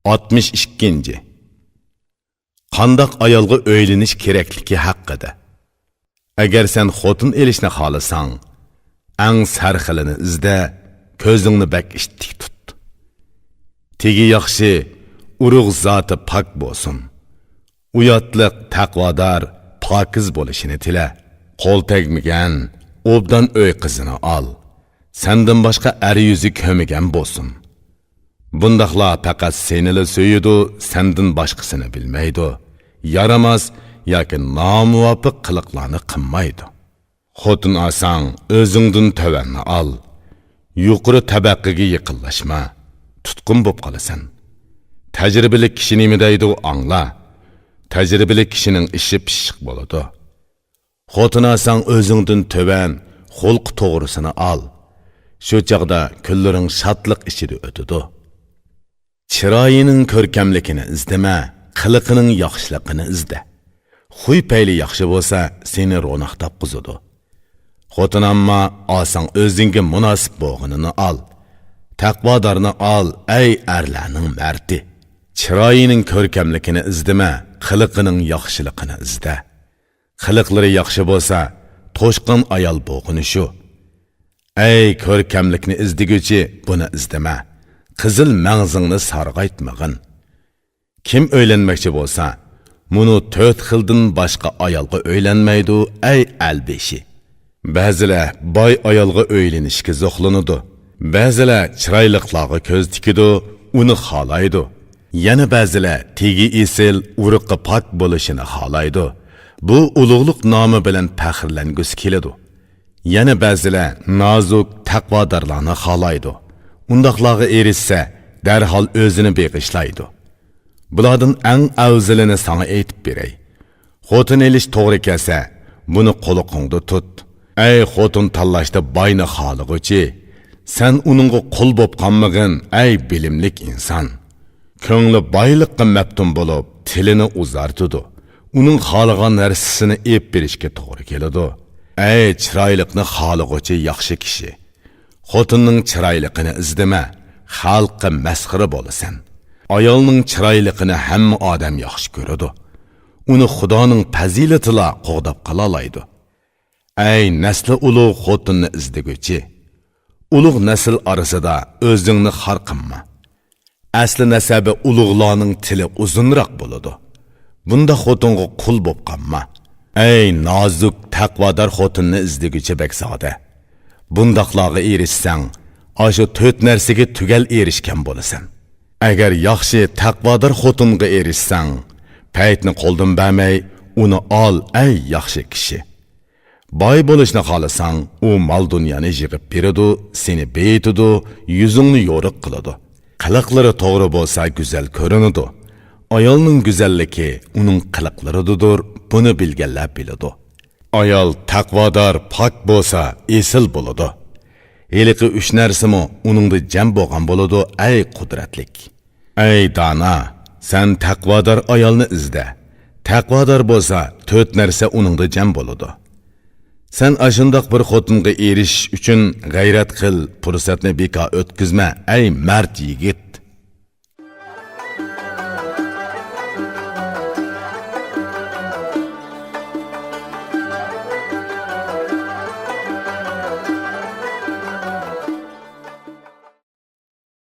62. Qandaq ayolga öyleniş kerekligi haqida. Agar sen xotin elishni xohlasang, ang sarxilini izda, ko'zingni bak ishtik tut. Tegi yaxshi, urug' zoti pok bo'lsin. Uyatliq, taqvodor, pokiz bo'lishini tila. Qo'l tegmagan, obdan o'y qizini ol. Sendan boshqa er yuzi ko'migan bo'lsin. Bundaqla faqat senili söyüdü, senden başqasını bilmeydi. Yaramaz yoki nomuvofiq qiliqlarni qilmaydi. Xotin olsang, o'zingdan tovanni ol. Yuqori tabaqaga yiqinlashma. Tutqun bo'lib qolasan. Tajribali kishi nima deydi angla. Tajribali kishining ishi pishiq bo'ladi. Xotin olsang, o'zingdan tovan, xulq to'g'risini ol. Shu chaqda kunlaring shodlik ichida o'tadi. Chiroyining ko'rkamligini izdama, qiliqining yaxshiligini izda. Xuy payli yaxshi bo'lsa, seni ro'naq topqizadi. Xotin amma olsang o'zingga munosib bo'lganini ol. Taqvodorni ol, ey erlarning mardi. Chiroyining ko'rkamligini izdama, qiliqining yaxshiligini izda. Qiliqlari yaxshi bo'lsa, to'shqin ayol bo'lgani shu. Ey ko'rkamlikni izdiguvchi, buni izdama. Qizil mağzingni sarg'aytmag'in. Kim o'ylanmoqchi bo'lsa, muni 4 xildan boshqa ayolga o'ylanmaydi, ey albeshi. Ba'zilar boy ayolga o'ylanishga zo'xlanadi. Ba'zilar chiroyliqlarga ko'z tikidi, uni xohlaydi. Yana ba'zilar tegi esil, uruqqa pok bo'lishini xohlaydi. Bu ulug'liq nomi bilan faxrlangusi keladi. Yana ba'zilar nozuk, taqvodorlarni xohlaydi. Undaqlarga erishsa, darhol o'zini beg'ishlaydi. Bulardan eng afzalini sana aytib beray. Xotin elish to'g'ri kelsa, buni qo'liqingda tut. Ey xotin tanlashda boyni xohlig'uchi, sen uningga qul bo'p qolmag'in, ey bilimlik inson. Ko'ngli boyliqqa maftun bo'lib, tilini uzartidi. Uning xohlagan narsasini ep berishga to'g'ri keladi. Ey chiroyliqni xohlig'uchi yaxshi kishi. Xotinning chiroyligini izdama, xalqqa masxara bo'lasan. Ayolning chiroyligini hamma odam yaxshi ko'radi. Uni Xudoning fazilatila qo'g'dab qala oladi. Ey nasli ulug' xotinni izdiguvchi, ulug' nasl orasida o'zingni xor qilma. Asli nasabi ulug'larning tili uzunroq bo'ladi. Bunda xotinga qul bo'lib qolma. Ey nozuk, taqvodor xotinni izdiguvchi baksoda. Bundaqlarga erishsang, ashu 4 narsaga tugal erishgan bo'lasan. Agar yaxshi taqvodor xotinga erishsang, paytni qo'ldan bermay, uni ol, ey yaxshi kishi. Boy bo'lishni xohlasang, u mol dunyoni yig'ib beradi, seni beytidi, yuzingni yo'riq qiladi. Qiliqlari to'g'ri bo'lsa, go'zal ko'rinadi. Ayolning go'zalligi uning qiliqlaridir, buni bilganlar biladi. Ayol taqvodor, pok bo'lsa, esil bo'ladi. Heliqi 3 narsami uningda jam bo'lgan bo'ladi, ey qudratlik. Ey dana, sen taqvodor ayolni izda. Taqvodor bo'lsa, 4 narsa uningda jam bo'ladi. Sen ashundoq bir xotinga erish uchun g'ayrat qil, fursatni bekor o'tkazma, ey mard yigit.